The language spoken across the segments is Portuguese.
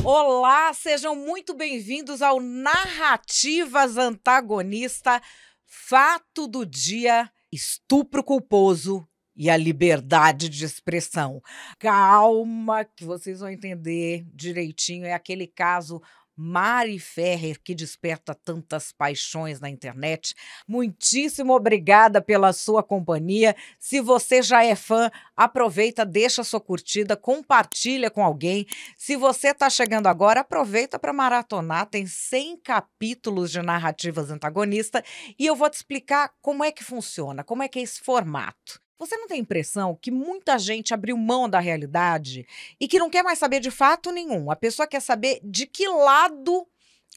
Olá, sejam muito bem-vindos ao Narrativas Antagonista, fato do dia, estupro culposo e a liberdade de expressão. Calma que vocês vão entender direitinho, é aquele caso Mari Ferrer que desperta tantas paixões na internet. Muitíssimo obrigada pela sua companhia. Se você já é fã, aproveita, deixa a sua curtida, compartilha com alguém. Se você está chegando agora, aproveita para maratonar. Tem 100 capítulos de Narrativas Antagonista e eu vou te explicar como é que funciona, como é que é esse formato. Você não tem impressão que muita gente abriu mão da realidade e que não quer mais saber de fato nenhum? A pessoa quer saber de que lado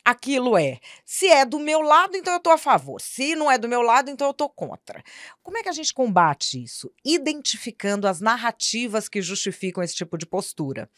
aquilo é. Se é do meu lado, então eu estou a favor. Se não é do meu lado, então eu estou contra. Como é que a gente combate isso? Identificando as narrativas que justificam esse tipo de postura.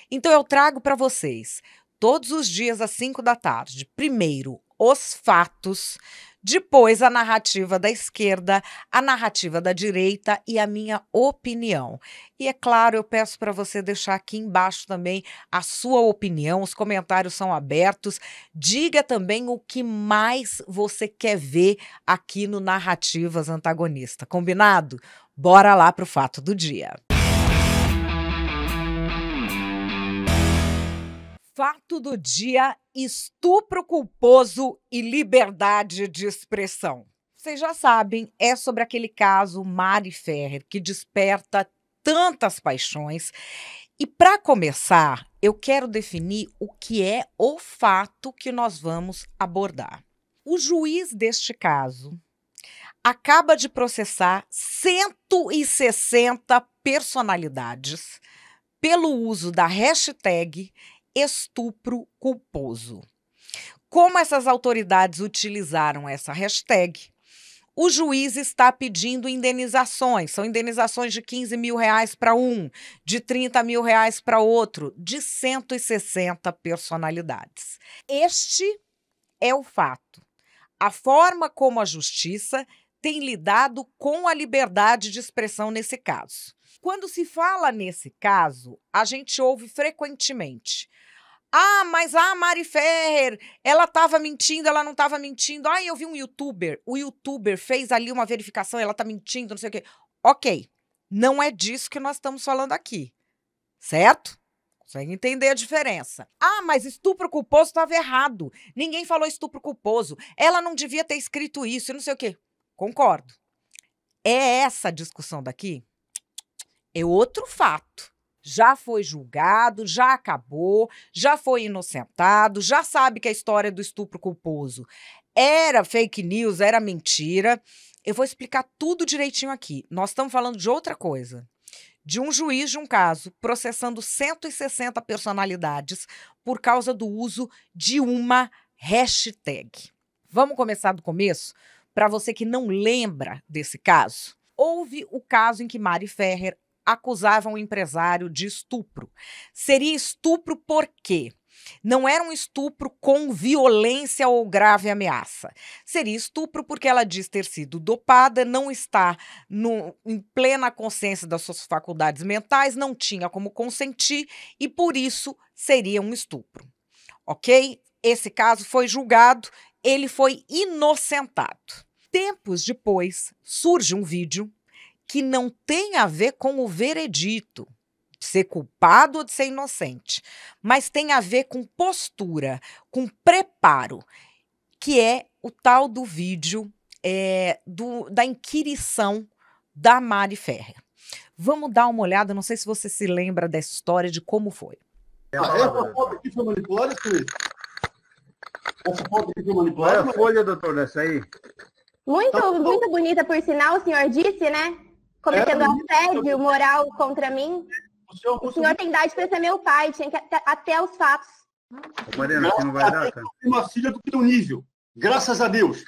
Então eu trago para vocês, todos os dias às 5 da tarde, primeiro os fatos, depois a narrativa da esquerda, a narrativa da direita e a minha opinião. E é claro, eu peço para você deixar aqui embaixo também a sua opinião, os comentários são abertos. Diga também o que mais você quer ver aqui no Narrativas Antagonista. Combinado? Bora lá pro fato do dia. Fato do dia: estupro culposo e liberdade de expressão. Vocês já sabem, é sobre aquele caso Mari Ferrer que desperta tantas paixões. E para começar, eu quero definir o que é o fato que nós vamos abordar. O juiz deste caso acaba de processar 160 personalidades pelo uso da hashtag estupro culposo. Como essas autoridades utilizaram essa hashtag, o juiz está pedindo indenizações. São indenizações de R$15 mil para um, de R$30 mil para outro, de 160 personalidades. Este é o fato. A forma como a justiça tem lidado com a liberdade de expressão nesse caso. Quando se fala nesse caso, a gente ouve frequentemente: ah, mas a Mari Ferrer, ela estava mentindo, ela não estava mentindo. Ah, eu vi um youtuber, o youtuber fez ali uma verificação, ela está mentindo, não sei o quê. Ok, não é disso que nós estamos falando aqui, certo? Consegue entender a diferença. Ah, mas estupro culposo estava errado. Ninguém falou estupro culposo. Ela não devia ter escrito isso, não sei o quê. Concordo. É essa a discussão daqui? É outro fato. Já foi julgado, já acabou, já foi inocentado, já sabe que a história do estupro culposo era fake news, era mentira. Eu vou explicar tudo direitinho aqui. Nós estamos falando de outra coisa. De um juiz de um caso processando 160 personalidades por causa do uso de uma hashtag. Vamos começar do começo? Para você que não lembra desse caso, houve o caso em que Mari Ferrer acusava um empresário de estupro. Seria estupro por quê? Não era um estupro com violência ou grave ameaça. Seria estupro porque ela diz ter sido dopada, não está em plena consciência das suas faculdades mentais, não tinha como consentir e por isso seria um estupro. Ok? Esse caso foi julgado, ele foi inocentado. Tempos depois, surge um vídeo que não tem a ver com o veredito, de ser culpado ou de ser inocente, mas tem a ver com postura, com preparo, que é o tal do vídeo da inquirição da Mari Ferrer. Vamos dar uma olhada, não sei se você se lembra dessa história, de como foi. Essa foto aqui foi manipulada, Suíça? Essa foto aqui foi manipulada? Olha a folha, doutor, dessa aí. Muito bonita, por sinal, o senhor disse, né? Cometendo assédio moral contra mim. O senhor tem idade para ser meu pai, tinha que até os fatos. Mariana, você não vai dar, cara? Uma filha do teu nível, graças a Deus.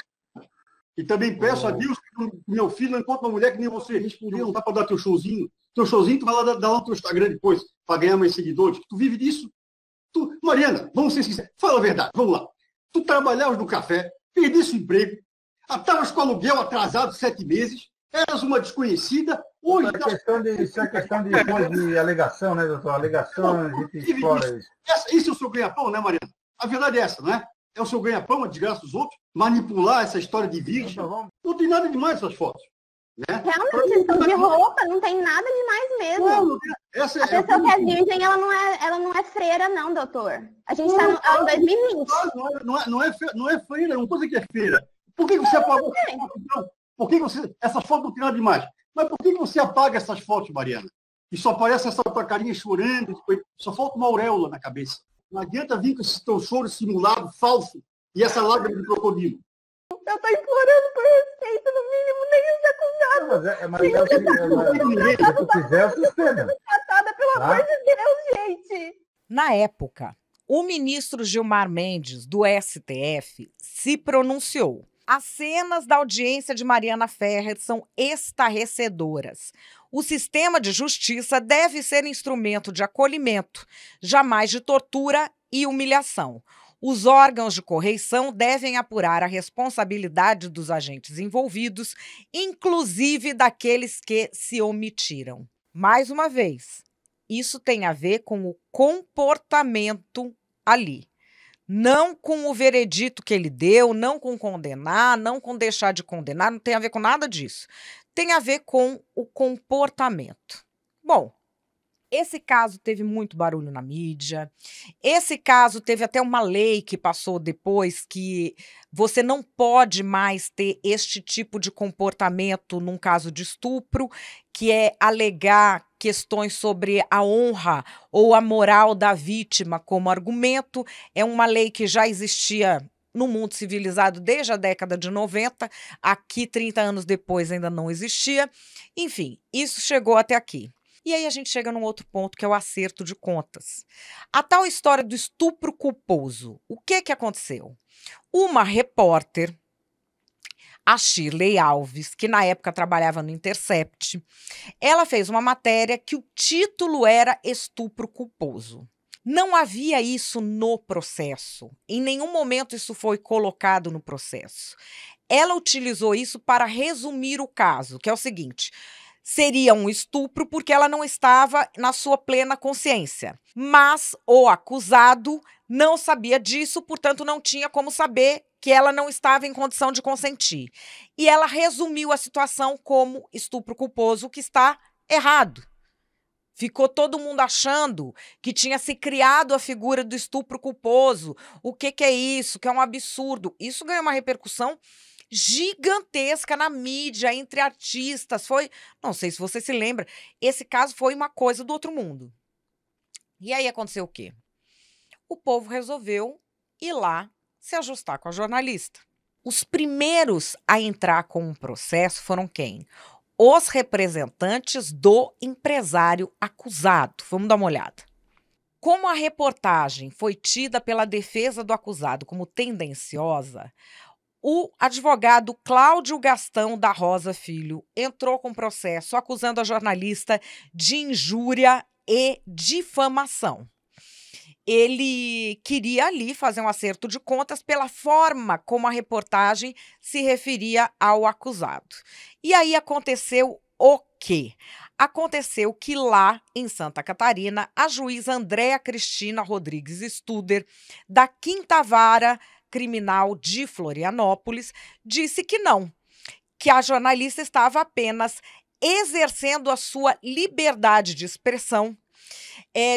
E também peço a Deus que meu filho não encontre uma mulher que nem você. Não dá para dar teu showzinho. Teu showzinho tu vai lá dar lá no teu Instagram depois, para ganhar mais seguidores. Tu vive disso. Mariana, vamos ser sinceros. Fala a verdade, vamos lá. Tu trabalhavas no café, perdesse o emprego, estavas com aluguel atrasado 7 meses, Eras uma desconhecida. Hoje, Isso é questão de alegação, né, doutor? Alegação, a gente explora isso. Isso é o seu ganha-pão, né, Mariana? A verdade é essa, não é? É o seu ganha-pão, a desgraça dos outros, manipular essa história de virgem. Não tem nada demais essas fotos. Né? Realmente, estão de roupa, não tem nada demais mesmo. Não, a pessoa que é virgem, ela não é freira, não, doutor. A gente está em 2020. Não é freira, não estou dizendo que é freira. Por que você apagou essas fotos, então? Por que essas fotos não tem nada demais? Mas por que você apaga essas fotos, Mariana? E só aparece essa tua carinha chorando, só falta uma auréola na cabeça. Não adianta vir com esse teu choro simulado, falso, e essa lágrima de crocodilo. Eu estou implorando por respeito, no mínimo, nem os acusados. Se tu quiser, eu suspeito. Pelo amor de Deus, gente. Na época, o ministro Gilmar Mendes, do STF, se pronunciou. As cenas da audiência de Mariana Ferrer são estarrecedoras. O sistema de justiça deve ser instrumento de acolhimento, jamais de tortura e humilhação. Os órgãos de correição devem apurar a responsabilidade dos agentes envolvidos, inclusive daqueles que se omitiram. Mais uma vez, isso tem a ver com o comportamento ali. Não com o veredito que ele deu, não com condenar, não com deixar de condenar, não tem a ver com nada disso. Tem a ver com o comportamento. Bom, esse caso teve muito barulho na mídia. Esse caso teve até uma lei que passou depois que você não pode mais ter este tipo de comportamento num caso de estupro, que é alegar questões sobre a honra ou a moral da vítima como argumento. É uma lei que já existia no mundo civilizado desde a década de 90. Aqui, 30 anos depois, ainda não existia. Enfim, isso chegou até aqui. E aí a gente chega num outro ponto, que é o acerto de contas. A tal história do estupro culposo. O que aconteceu? Uma repórter, a Shirley Alves, que na época trabalhava no Intercept, ela fez uma matéria que o título era Estupro Culposo. Não havia isso no processo. Em nenhum momento isso foi colocado no processo. Ela utilizou isso para resumir o caso, que é o seguinte: seria um estupro porque ela não estava na sua plena consciência. Mas o acusado não sabia disso, portanto, não tinha como saber que ela não estava em condição de consentir. E ela resumiu a situação como estupro culposo, o que está errado. Ficou todo mundo achando que tinha se criado a figura do estupro culposo. O que é isso? Que é um absurdo. Isso ganhou uma repercussão gigantesca na mídia, entre artistas. Foi, não sei se você se lembra, esse caso foi uma coisa do outro mundo. E aí aconteceu o quê? O povo resolveu ir lá se ajustar com a jornalista. Os primeiros a entrar com um processo foram quem? Os representantes do empresário acusado. Vamos dar uma olhada. Como a reportagem foi tida pela defesa do acusado como tendenciosa, o advogado Cláudio Gastão da Rosa Filho entrou com processo acusando a jornalista de injúria e difamação. Ele queria ali fazer um acerto de contas pela forma como a reportagem se referia ao acusado. E aí aconteceu o quê? Aconteceu que lá em Santa Catarina, a juíza Andréa Cristina Rodrigues Studer, da 5ª Vara Criminal de Florianópolis, disse que não, que a jornalista estava apenas exercendo a sua liberdade de expressão.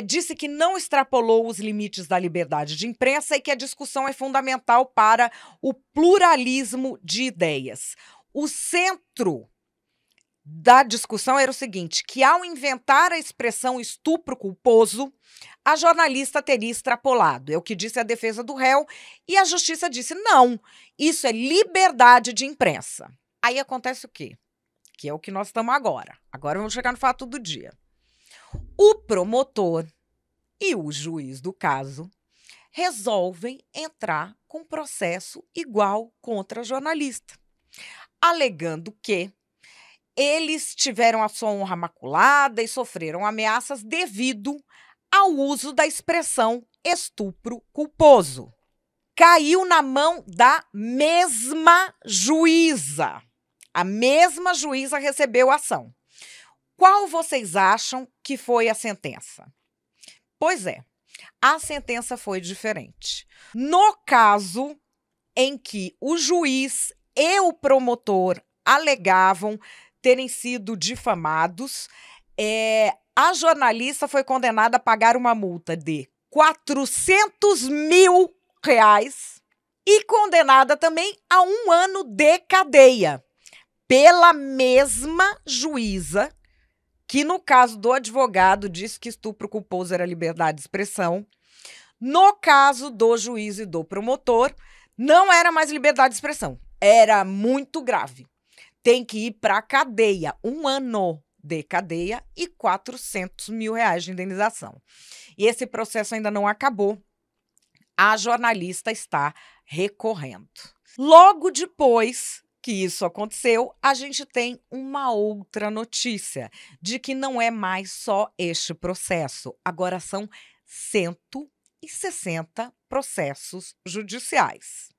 Disse que não extrapolou os limites da liberdade de imprensa e que a discussão é fundamental para o pluralismo de ideias. O centro da discussão era o seguinte, que ao inventar a expressão estupro culposo, a jornalista teria extrapolado. É o que disse a defesa do réu e a justiça disse, não, isso é liberdade de imprensa. Aí acontece o quê? Que é o que nós estamos agora. Agora vamos chegar no fato do dia. O promotor e o juiz do caso resolvem entrar com processo igual contra a jornalista, alegando que eles tiveram a sua honra maculada e sofreram ameaças devido ao uso da expressão estupro culposo. Caiu na mão da mesma juíza. A mesma juíza recebeu a ação. Qual vocês acham que foi a sentença? Pois é, a sentença foi diferente. No caso em que o juiz e o promotor alegavam terem sido difamados, a jornalista foi condenada a pagar uma multa de R$400 mil e condenada também a 1 ano de cadeia pela mesma juíza que, no caso do advogado, disse que estupro culposo era liberdade de expressão. No caso do juiz e do promotor, não era mais liberdade de expressão. Era muito grave. Tem que ir para a cadeia. 1 ano de cadeia e R$400 mil de indenização. E esse processo ainda não acabou. A jornalista está recorrendo. Logo depois que isso aconteceu, a gente tem uma outra notícia de que não é mais só este processo. Agora são 160 processos judiciais.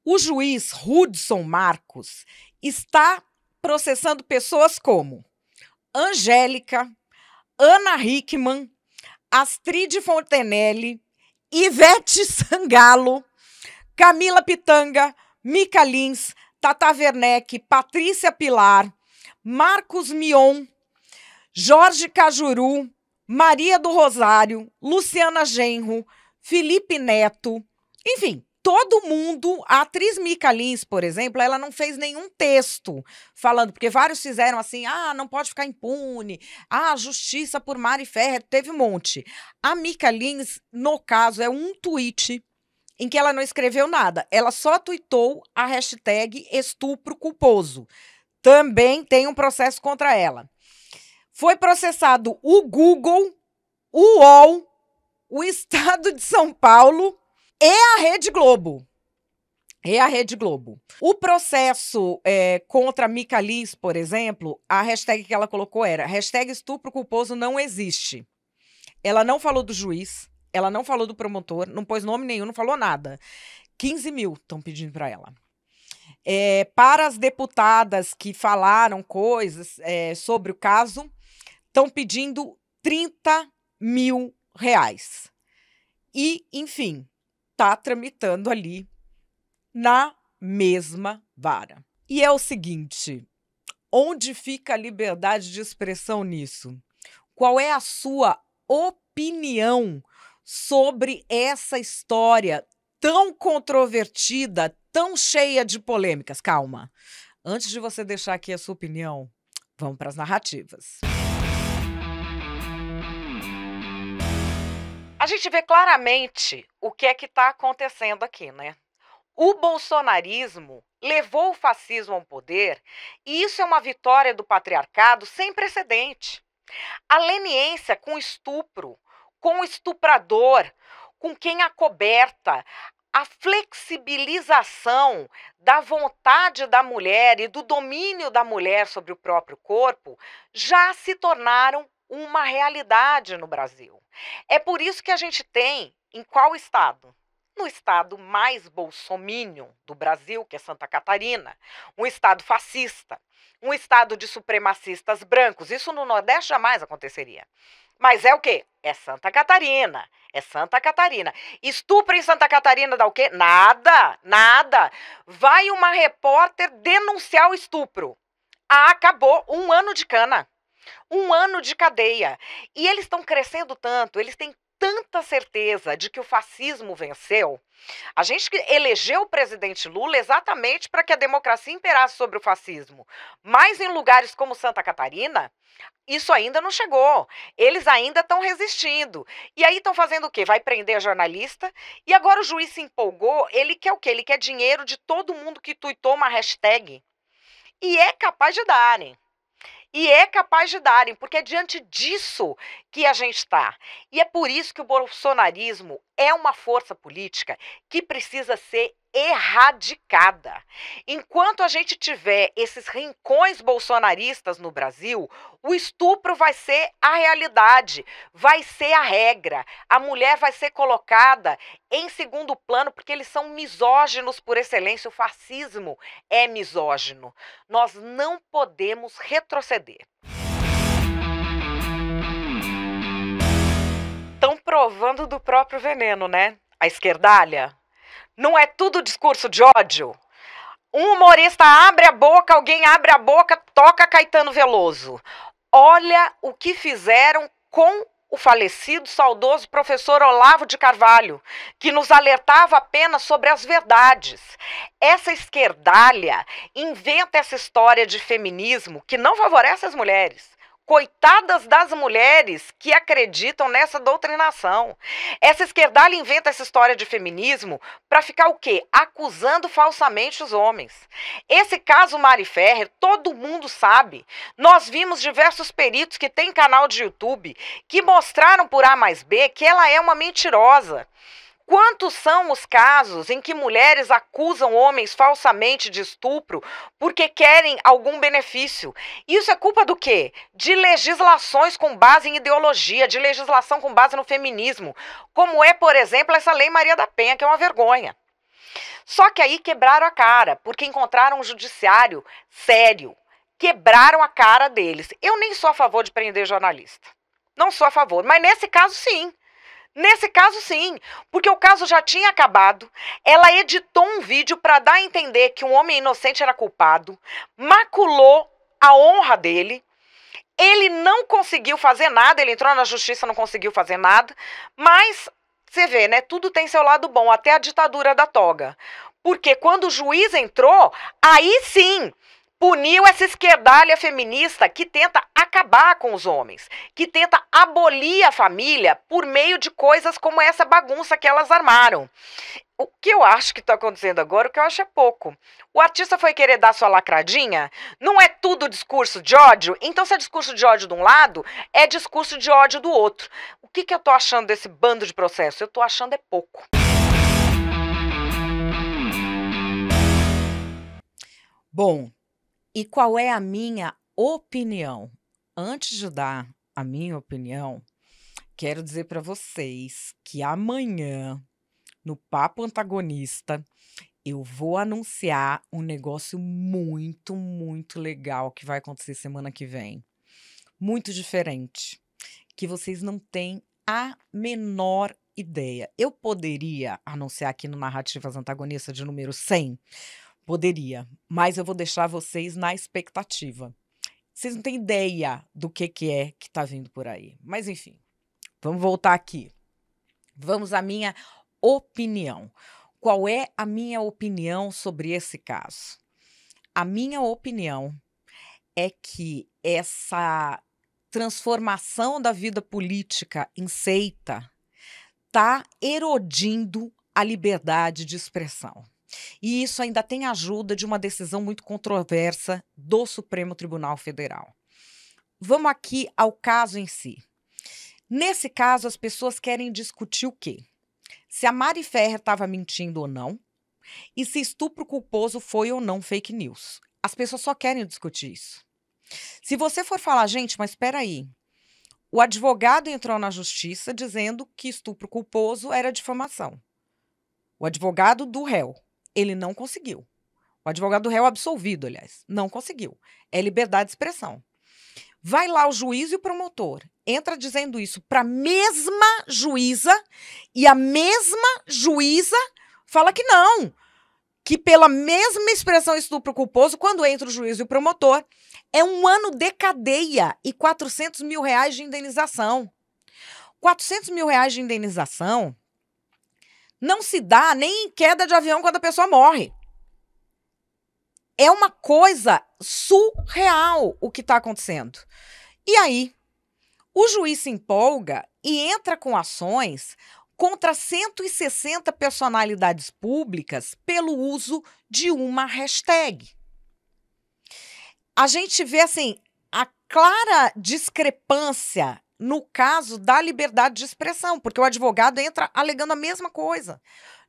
O juiz Hudson Marcos está processando pessoas como Angélica, Ana Hickman, Astrid Fontenelle, Ivete Sangalo, Camila Pitanga, Mica Lins, Tata Werneck, Patrícia Pilar, Marcos Mion, Jorge Cajuru, Maria do Rosário, Luciana Genro, Felipe Neto, enfim, todo mundo. A atriz Mica Lins, por exemplo, ela não fez nenhum texto falando, porque vários fizeram assim, não pode ficar impune, justiça por Mari Ferrer, teve um monte. A Mica Lins, no caso, é um tweet em que ela não escreveu nada. Ela só tuitou a hashtag estupro culposo. Também tem um processo contra ela. Foi processado o Google, o UOL, o Estado de São Paulo e a Rede Globo. O processo contra a Mica Lins, por exemplo, a hashtag que ela colocou era hashtag estupro culposo não existe. Ela não falou do juiz, ela não falou do promotor, não pôs nome nenhum, não falou nada. 15 mil estão pedindo para ela. Para as deputadas que falaram coisas sobre o caso, estão pedindo R$30 mil. E, enfim, está tramitando ali na mesma vara. E é o seguinte, onde fica a liberdade de expressão nisso? Qual é a sua opinião sobre essa história tão controvertida, tão cheia de polêmicas? Calma. Antes de você deixar aqui a sua opinião, vamos para as narrativas. A gente vê claramente o que é que está acontecendo aqui, né? O bolsonarismo levou o fascismo ao poder e isso é uma vitória do patriarcado sem precedente. A leniência com estupro, com o estuprador, com quem acoberta, a flexibilização da vontade da mulher e do domínio da mulher sobre o próprio corpo já se tornaram uma realidade no Brasil. É por isso que a gente tem, em qual estado? No estado mais bolsominion do Brasil, que é Santa Catarina, um estado fascista, um estado de supremacistas brancos. Isso no Nordeste jamais aconteceria. Mas é o quê? É Santa Catarina. É Santa Catarina. Estupro em Santa Catarina dá o quê? Nada, nada. Vai uma repórter denunciar o estupro. Acabou. 1 ano de cana. 1 ano de cadeia. E eles estão crescendo tanto, eles têm tanta certeza de que o fascismo venceu. A gente elegeu o presidente Lula exatamente para que a democracia imperasse sobre o fascismo. Mas em lugares como Santa Catarina, isso ainda não chegou. Eles ainda estão resistindo. E aí estão fazendo o quê? Vai prender a jornalista. E agora o juiz se empolgou. Ele quer o quê? Ele quer dinheiro de todo mundo que tuitou uma hashtag. E é capaz de darem. Porque é diante disso que a gente está. E é por isso que o bolsonarismo é uma força política que precisa ser erradicada. Enquanto a gente tiver esses rincões bolsonaristas no Brasil, o estupro vai ser a realidade, vai ser a regra. A mulher vai ser colocada em segundo plano porque eles são misóginos por excelência. O fascismo é misógino. Nós não podemos retroceder. Estão provando do próprio veneno, né? A esquerdalha. Não é tudo discurso de ódio? Um humorista abre a boca, alguém abre a boca, toca Caetano Veloso. Olha o que fizeram com o falecido, saudoso professor Olavo de Carvalho, que nos alertava apenas sobre as verdades. Essa esquerdalha inventa essa história de feminismo que não favorece as mulheres. Coitadas das mulheres que acreditam nessa doutrinação. Essa esquerdalha inventa essa história de feminismo para ficar o quê? Acusando falsamente os homens. Esse caso Mari Ferrer, todo mundo sabe. Nós vimos diversos peritos que têm canal de YouTube que mostraram por A mais B que ela é uma mentirosa. Quantos são os casos em que mulheres acusam homens falsamente de estupro porque querem algum benefício? Isso é culpa do quê? De legislações com base em ideologia, de legislação com base no feminismo, como é, por exemplo, essa Lei Maria da Penha, que é uma vergonha. Só que aí quebraram a cara, porque encontraram um judiciário sério. Quebraram a cara deles. Eu nem sou a favor de prender jornalista. Não sou a favor, mas nesse caso, sim. Nesse caso, sim, porque o caso já tinha acabado, ela editou um vídeo para dar a entender que um homem inocente era culpado, maculou a honra dele, ele não conseguiu fazer nada, ele entrou na justiça, não conseguiu fazer nada, mas você vê, né, tudo tem seu lado bom, até a ditadura da toga, porque quando o juiz entrou, aí sim, puniu essa esquerdalha feminista que tenta acabar com os homens, que tenta abolir a família por meio de coisas como essa bagunça que elas armaram. O que eu acho que está acontecendo agora, o que eu acho é pouco. O artista foi querer dar sua lacradinha, não é tudo discurso de ódio, então se é discurso de ódio de um lado, é discurso de ódio do outro. O que eu tô achando desse bando de processo? Eu tô achando é pouco. Bom, e qual é a minha opinião? Antes de dar a minha opinião, quero dizer para vocês que amanhã, no Papo Antagonista, eu vou anunciar um negócio muito, muito legal que vai acontecer semana que vem. Muito diferente, que vocês não têm a menor ideia. Eu poderia anunciar aqui no Narrativas Antagonistas de número 100, poderia, mas eu vou deixar vocês na expectativa. Vocês não têm ideia do que é que tá vindo por aí. Mas, enfim, vamos voltar aqui. Vamos à minha opinião. Qual é a minha opinião sobre esse caso? A minha opinião é que essa transformação da vida política em seita está erodindo a liberdade de expressão. E isso ainda tem a ajuda de uma decisão muito controversa do Supremo Tribunal Federal. Vamos aqui ao caso em si. Nesse caso, as pessoas querem discutir o quê? Se a Mari Ferrer estava mentindo ou não, e se estupro culposo foi ou não fake news. As pessoas só querem discutir isso. Se você for falar, gente, mas espera aí, o advogado entrou na justiça dizendo que estupro culposo era difamação. O advogado do réu. Ele não conseguiu. O advogado do réu absolvido, aliás, não conseguiu. É liberdade de expressão. Vai lá o juiz e o promotor. Entra dizendo isso para a mesma juíza e a mesma juíza fala que não. Que pela mesma expressão estupro culposo, quando entra o juiz e o promotor, é 1 ano de cadeia e R$400 mil de indenização. R$400 mil de indenização não se dá nem em queda de avião quando a pessoa morre. É uma coisa surreal o que está acontecendo. E aí, o juiz se empolga e entra com ações contra 160 personalidades públicas pelo uso de uma hashtag. A gente vê, assim, a clara discrepância no caso da liberdade de expressão, porque o advogado entra alegando a mesma coisa.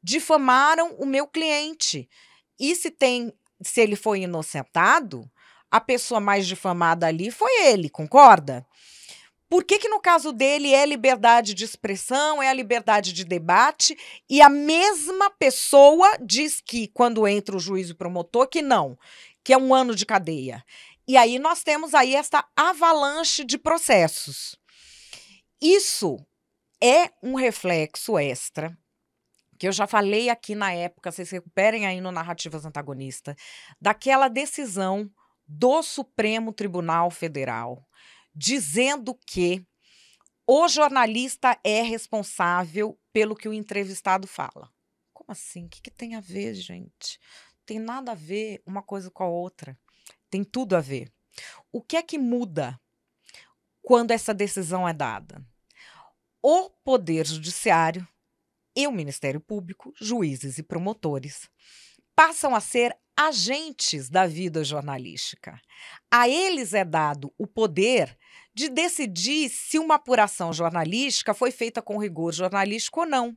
Difamaram o meu cliente. E se ele foi inocentado, a pessoa mais difamada ali foi ele, concorda? Por que no caso dele é liberdade de expressão, é a liberdade de debate, e a mesma pessoa diz que, quando entra o juiz e o promotor, que não, que é 1 ano de cadeia. E aí nós temos aí esta avalanche de processos. Isso é um reflexo extra, que eu já falei aqui na época, vocês recuperem aí no Narrativas Antagonistas, daquela decisão do Supremo Tribunal Federal, dizendo que o jornalista é responsável pelo que o entrevistado fala. Como assim? O que tem a ver, gente? Tem nada a ver uma coisa com a outra. Tem tudo a ver. O que é que muda quando essa decisão é dada? O Poder Judiciário e o Ministério Público, juízes e promotores, passam a ser agentes da vida jornalística. A eles é dado o poder de decidir se uma apuração jornalística foi feita com rigor jornalístico ou não.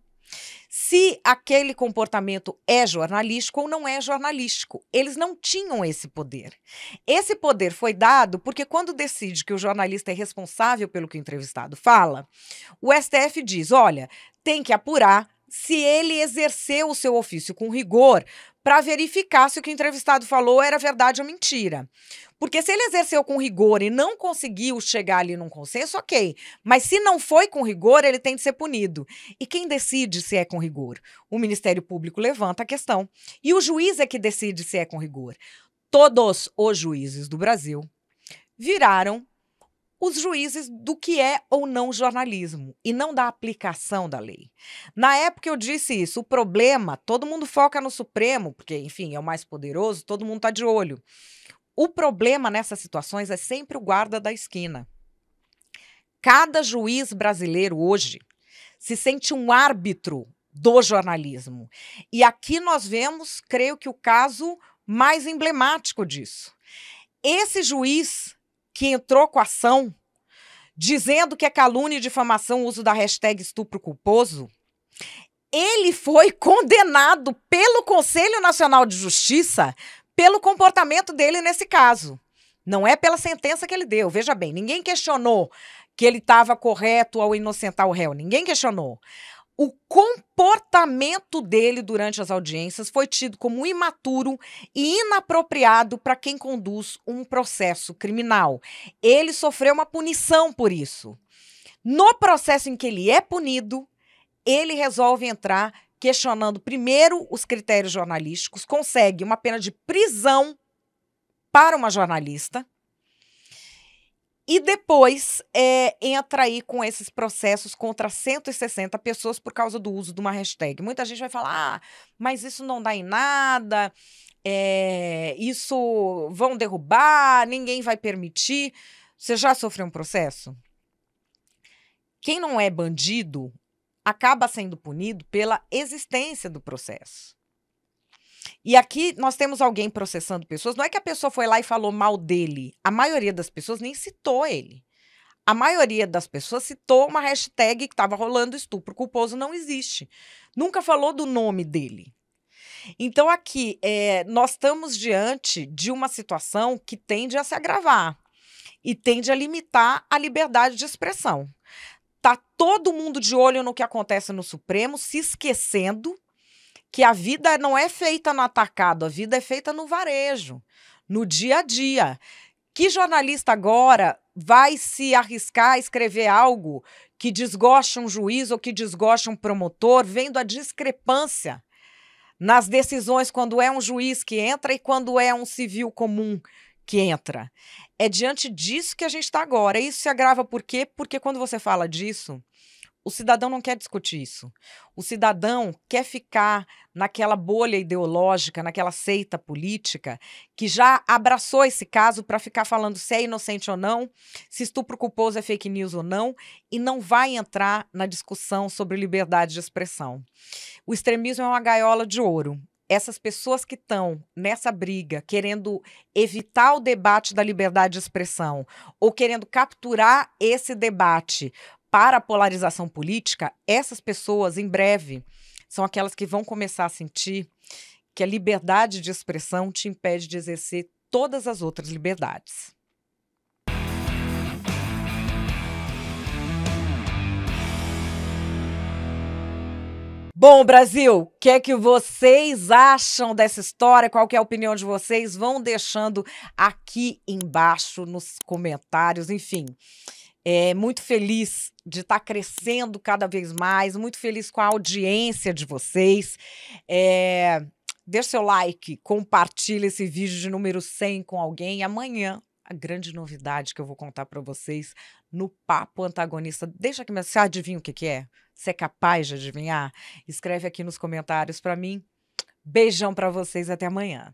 Se aquele comportamento é jornalístico ou não é jornalístico. Eles não tinham esse poder. Esse poder foi dado porque, quando decide que o jornalista é responsável pelo que o entrevistado fala, o STF diz, olha, tem que apurar se ele exerceu o seu ofício com rigor para verificar se o que o entrevistado falou era verdade ou mentira. Porque se ele exerceu com rigor e não conseguiu chegar ali num consenso, ok. Mas se não foi com rigor, ele tem de ser punido. E quem decide se é com rigor? O Ministério Público levanta a questão. E o juiz é que decide se é com rigor. Todos os juízes do Brasil viraram os juízes do que é ou não jornalismo, e não da aplicação da lei. Na época eu disse isso, o problema, todo mundo foca no Supremo, porque, enfim, é o mais poderoso, todo mundo está de olho. O problema nessas situações é sempre o guarda da esquina. Cada juiz brasileiro hoje se sente um árbitro do jornalismo. E aqui nós vemos, creio que o caso mais emblemático disso. Esse juiz que entrou com a ação, dizendo que é calúnia e difamação o uso da hashtag estupro culposo, ele foi condenado pelo Conselho Nacional de Justiça pelo comportamento dele nesse caso. Não é pela sentença que ele deu. Veja bem, ninguém questionou que ele estava correto ao inocentar o réu. Ninguém questionou. O comportamento dele durante as audiências foi tido como imaturo e inapropriado para quem conduz um processo criminal. Ele sofreu uma punição por isso. No processo em que ele é punido, ele resolve entrar questionando primeiro os critérios jornalísticos, consegue uma pena de prisão para uma jornalista, e depois entra aí com esses processos contra 160 pessoas por causa do uso de uma hashtag. Muita gente vai falar, mas isso não dá em nada, isso vão derrubar, ninguém vai permitir. Você já sofreu um processo? Quem não é bandido acaba sendo punido pela existência do processo. E aqui nós temos alguém processando pessoas. Não é que a pessoa foi lá e falou mal dele. A maioria das pessoas nem citou ele. A maioria das pessoas citou uma hashtag que estava rolando, estupro culposo não existe. Nunca falou do nome dele. Então aqui nós estamos diante de uma situação que tende a se agravar e tende a limitar a liberdade de expressão. Tá todo mundo de olho no que acontece no Supremo, se esquecendo que a vida não é feita no atacado, a vida é feita no varejo, no dia a dia. Que jornalista agora vai se arriscar a escrever algo que desgoste um juiz ou que desgoste um promotor, vendo a discrepância nas decisões quando é um juiz que entra e quando é um civil comum que entra? É diante disso que a gente está agora. Isso se agrava por quê? Porque quando você fala disso, o cidadão não quer discutir isso. O cidadão quer ficar naquela bolha ideológica, naquela seita política, que já abraçou esse caso para ficar falando se é inocente ou não, se estupro culposo é fake news ou não, e não vai entrar na discussão sobre liberdade de expressão. O extremismo é uma gaiola de ouro. essas pessoas que estão nessa briga, querendo evitar o debate da liberdade de expressão ou querendo capturar esse debate para a polarização política, essas pessoas, em breve, são aquelas que vão começar a sentir que a liberdade de expressão te impede de exercer todas as outras liberdades. Bom, Brasil, o que é que vocês acham dessa história? Qual que é a opinião de vocês? Vão deixando aqui embaixo nos comentários, enfim. Muito feliz de estar crescendo cada vez mais, muito feliz com a audiência de vocês. Deixe seu like, compartilhe esse vídeo de número 100 com alguém. Amanhã, a grande novidade que eu vou contar para vocês no Papo Antagonista. Deixa aqui, você adivinha o que é? Você é capaz de adivinhar? Escreve aqui nos comentários para mim. Beijão para vocês, até amanhã.